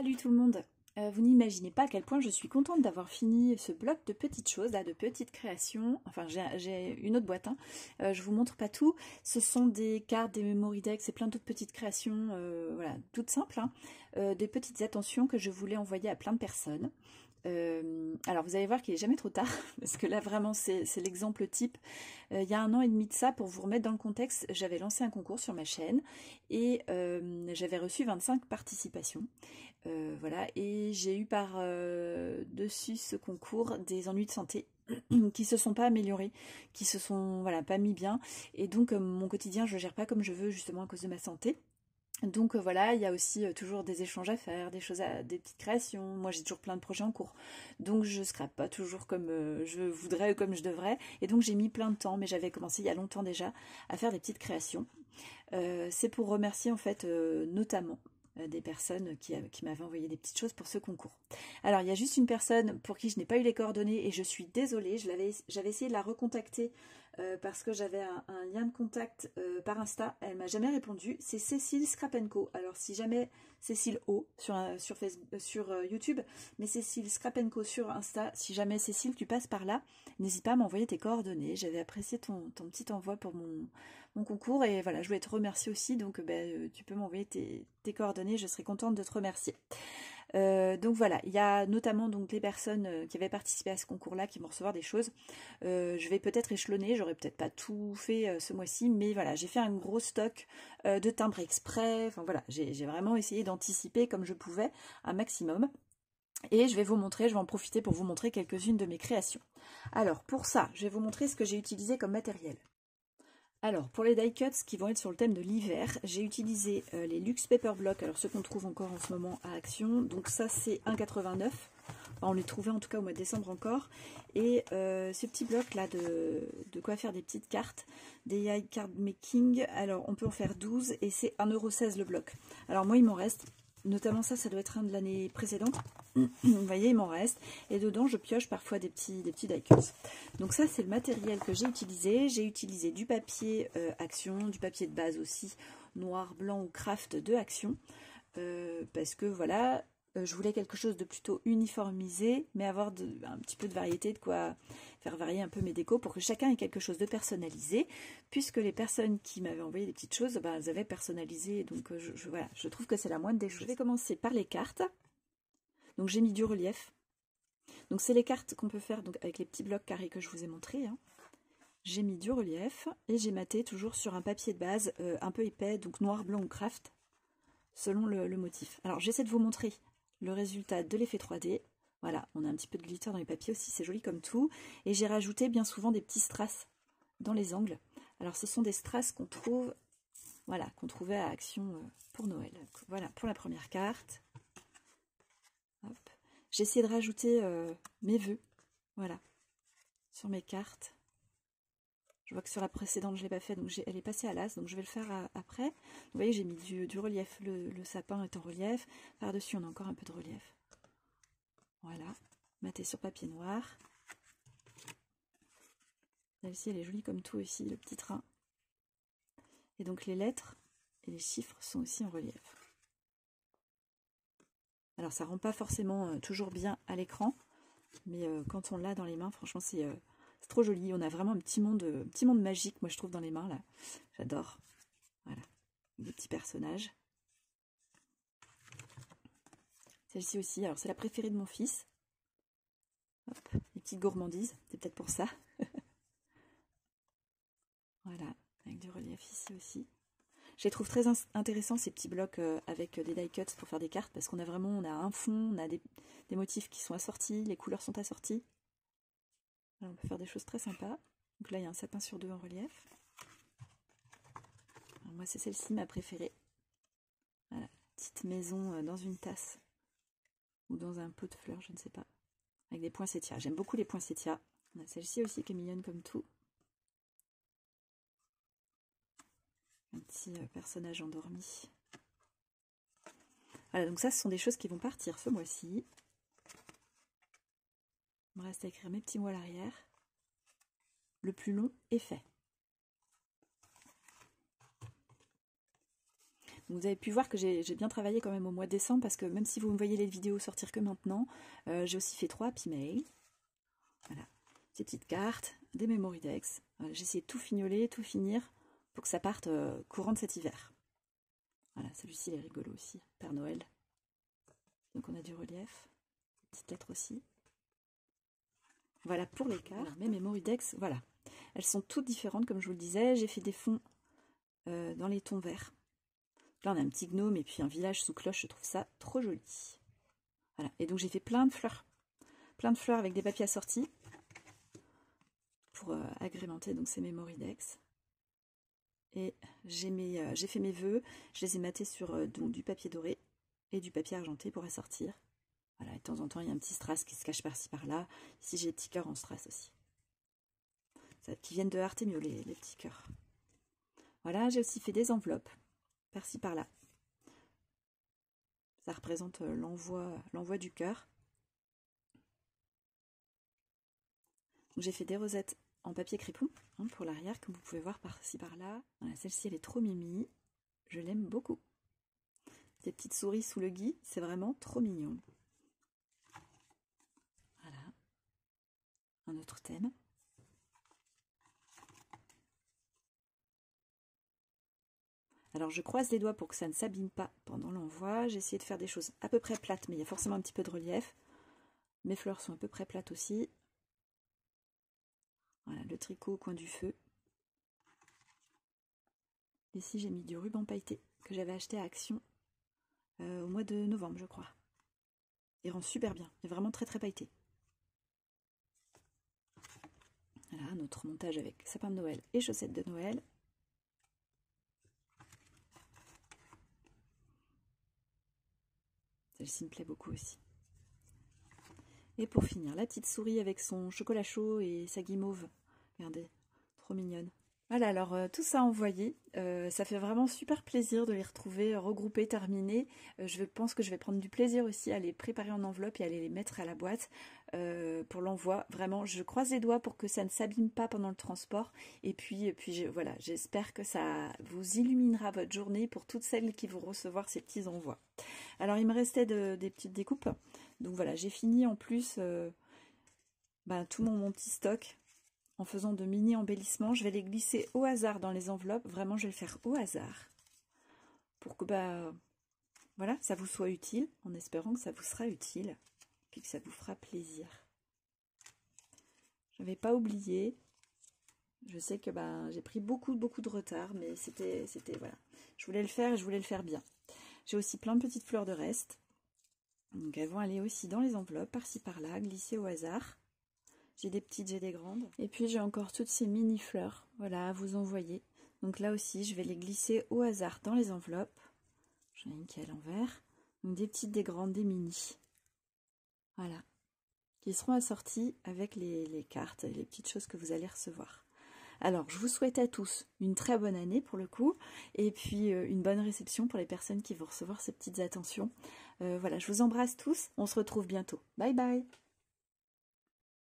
Salut tout le monde. Vous n'imaginez pas à quel point je suis contente d'avoir fini ce bloc de petites choses, là, de petites créations. Enfin, j'ai une autre boîte, hein. Je vous montre pas tout. Ce sont des cartes, des memory decks, c'est plein d'autres petites créations, voilà, toutes simples, hein. Des petites attentions que je voulais envoyer à plein de personnes. Alors vous allez voir qu'il n'est jamais trop tard, parce que là vraiment c'est l'exemple type. Il y a 1 an et demi de ça, pour vous remettre dans le contexte, j'avais lancé un concours sur ma chaîne et j'avais reçu 25 participations. Voilà, et j'ai eu par dessus ce concours des ennuis de santé qui se sont pas améliorés, qui se sont voilà, pas mis bien, et donc mon quotidien je le gère pas comme je veux, justement à cause de ma santé. Donc voilà, il y a aussi toujours des échanges à faire, des petites créations. Moi j'ai toujours plein de projets en cours, donc je scrape pas toujours comme je voudrais ou comme je devrais. Et donc j'ai mis plein de temps, mais j'avais commencé il y a longtemps déjà à faire des petites créations. C'est pour remercier en fait notamment des personnes qui m'avaient envoyé des petites choses pour ce concours. Alors il y a juste une personne pour qui je n'ai pas eu les coordonnées et je suis désolée, j'avais essayé de la recontacter parce que j'avais un lien de contact par Insta, elle m'a jamais répondu, c'est Cécile Scrapenko. Alors si jamais Cécile O sur YouTube, mais Cécile Scrapenko sur Insta, si jamais Cécile tu passes par là, n'hésite pas à m'envoyer tes coordonnées, j'avais apprécié ton petit envoi pour mon concours, et voilà, je voulais te remercier aussi, donc tu peux m'envoyer tes coordonnées, je serai contente de te remercier. Donc voilà, il y a notamment donc les personnes qui avaient participé à ce concours-là qui vont recevoir des choses. Je vais peut-être échelonner, j'aurais peut-être pas tout fait ce mois-ci, mais voilà, j'ai fait un gros stock de timbres exprès. Enfin voilà, j'ai vraiment essayé d'anticiper comme je pouvais un maximum. Et je vais vous montrer, je vais en profiter pour vous montrer quelques-unes de mes créations. Alors pour ça, je vais vous montrer ce que j'ai utilisé comme matériel. Alors, pour les die cuts qui vont être sur le thème de l'hiver, j'ai utilisé les Luxe Paper Block, alors ceux qu'on trouve encore en ce moment à Action. Donc ça, c'est 1,89 €. Enfin, on les trouvait en tout cas au mois de décembre encore. Et ce petit bloc là de quoi faire des petites cartes, des Yay Card Making. Alors, on peut en faire 12 et c'est 1,16 € le bloc. Alors moi, il m'en reste, notamment ça doit être un de l'année précédente. Vous voyez, il m'en reste. Et dedans, je pioche parfois des petits die cuts. Donc ça, c'est le matériel que j'ai utilisé. J'ai utilisé du papier Action, du papier de base aussi, noir, blanc ou craft de Action. Parce que voilà, je voulais quelque chose de plutôt uniformisé, mais avoir un petit peu de variété, de quoi faire varier un peu mes décos pour que chacun ait quelque chose de personnalisé, puisque les personnes qui m'avaient envoyé des petites choses, elles avaient personnalisé. Donc voilà, je trouve que c'est la moindre des choses. Je vais commencer par les cartes. Donc j'ai mis du relief. Donc c'est les cartes qu'on peut faire donc, avec les petits blocs carrés que je vous ai montrés, hein. J'ai mis du relief et j'ai maté toujours sur un papier de base un peu épais, donc noir, blanc ou craft, selon le motif. Alors j'essaie de vous montrer le résultat de l'effet 3D. Voilà, on a un petit peu de glitter dans les papiers aussi, c'est joli comme tout. Et j'ai rajouté bien souvent des petits strass dans les angles. Alors ce sont des strass qu'on trouve, voilà, qu'on trouvait à Action pour Noël. Voilà, pour la première carte. Hop. J'ai essayé de rajouter mes vœux, voilà, sur mes cartes. Je vois que sur la précédente, je ne l'ai pas fait, donc elle est passée à l'as, donc je vais le faire après. Vous voyez, j'ai mis du relief, le sapin est en relief. Par-dessus, on a encore un peu de relief. Voilà, maté sur papier noir. Celle-ci, elle est jolie comme tout aussi, le petit train. Et donc les lettres et les chiffres sont aussi en relief. Alors ça rend pas forcément toujours bien à l'écran, mais quand on l'a dans les mains, franchement c'est trop joli. On a vraiment un petit monde magique, moi je trouve, dans les mains là. J'adore. Voilà, des petits personnages. Celle-ci aussi, alors c'est la préférée de mon fils. Hop, les petites gourmandises, c'est peut-être pour ça. Voilà, avec du relief ici aussi. Je les trouve très intéressants ces petits blocs avec des die cuts pour faire des cartes, parce qu'on a vraiment, on a un fond, on a des motifs qui sont assortis, les couleurs sont assorties. Alors on peut faire des choses très sympas. Donc là il y a un sapin sur 2 en relief. Alors moi c'est celle-ci ma préférée. Voilà, petite maison dans une tasse ou dans un pot de fleurs, je ne sais pas, avec des poinsettias. J'aime beaucoup les poinsettias. On a celle-ci aussi qui est mignonne comme tout. Un petit personnage endormi. Voilà, donc ça, ce sont des choses qui vont partir ce mois-ci. Il me reste à écrire mes petits mots à l'arrière. Le plus long est fait. Vous avez pu voir que j'ai bien travaillé quand même au mois de décembre, parce que même si vous me voyez les vidéos sortir que maintenant, j'ai aussi fait 3 Happy Mail. Voilà, ces petites cartes, des memory decks. J'ai essayé de tout fignoler, tout finir, pour que ça parte courant de cet hiver. Voilà, celui-ci il est rigolo aussi, Père Noël. Donc on a du relief, des petites lettres aussi. Voilà pour les cartes. Voilà, mes memory decks, voilà. Elles sont toutes différentes, comme je vous le disais. J'ai fait des fonds dans les tons verts. Là, on a un petit gnome et puis un village sous cloche. Je trouve ça trop joli. Voilà. Et donc, j'ai fait plein de fleurs. Plein de fleurs avec des papiers assortis pour agrémenter donc ces memory decks. Et j'ai fait mes vœux. Je les ai matés sur donc, du papier doré et du papier argenté pour assortir. Voilà. Et de temps en temps, il y a un petit strass qui se cache par-ci par-là. Ici, j'ai des petits cœurs en strass aussi. Ça, qui viennent de Artemio, les petits cœurs. Voilà, j'ai aussi fait des enveloppes, par-ci par-là. Ça représente l'envoi du cœur. J'ai fait des rosettes en papier crépon hein, pour l'arrière, comme vous pouvez voir par-ci par-là. Voilà, celle-ci, elle est trop mimi. Je l'aime beaucoup. Des petites souris sous le gui, c'est vraiment trop mignon. Voilà. Un autre thème. Alors je croise les doigts pour que ça ne s'abîme pas pendant l'envoi. J'ai essayé de faire des choses à peu près plates, mais il y a forcément un petit peu de relief. Mes fleurs sont à peu près plates aussi. Voilà, le tricot au coin du feu. Ici j'ai mis du ruban pailleté que j'avais acheté à Action au mois de novembre, je crois. Il rend super bien, il est vraiment très très pailleté. Voilà, notre montage avec sapin de Noël et chaussettes de Noël. Celle-ci me plaît beaucoup aussi. Et pour finir, la petite souris avec son chocolat chaud et sa guimauve. Regardez, trop mignonne. Voilà, alors tout ça envoyé, ça fait vraiment super plaisir de les retrouver regroupés, terminés. Je pense que je vais prendre du plaisir aussi à les préparer en enveloppe et à les mettre à la boîte pour l'envoi. Vraiment, je croise les doigts pour que ça ne s'abîme pas pendant le transport. Et puis voilà, j'espère que ça vous illuminera votre journée pour toutes celles qui vont recevoir ces petits envois. Alors, il me restait des petites découpes. Donc voilà, j'ai fini en plus tout mon petit stock. En faisant de mini embellissements, je vais les glisser au hasard dans les enveloppes. Vraiment, je vais le faire au hasard. Pour que voilà, ça vous soit utile, en espérant que ça vous sera utile. Puis que ça vous fera plaisir. Je n'avais pas oublié. Je sais que j'ai pris beaucoup de retard, mais c'était voilà. Je voulais le faire et je voulais le faire bien. J'ai aussi plein de petites fleurs de reste. Donc elles vont aller aussi dans les enveloppes, par-ci par-là, glisser au hasard. J'ai des petites, j'ai des grandes. Et puis j'ai encore toutes ces mini fleurs, voilà, à vous envoyer. Donc là aussi, je vais les glisser au hasard dans les enveloppes. J'en ai une qui est à l'envers. Donc des petites, des grandes, des mini. Voilà. Qui seront assorties avec les cartes et les petites choses que vous allez recevoir. Alors, je vous souhaite à tous une très bonne année pour le coup. Et puis une bonne réception pour les personnes qui vont recevoir ces petites attentions. Voilà, je vous embrasse tous. On se retrouve bientôt. Bye bye!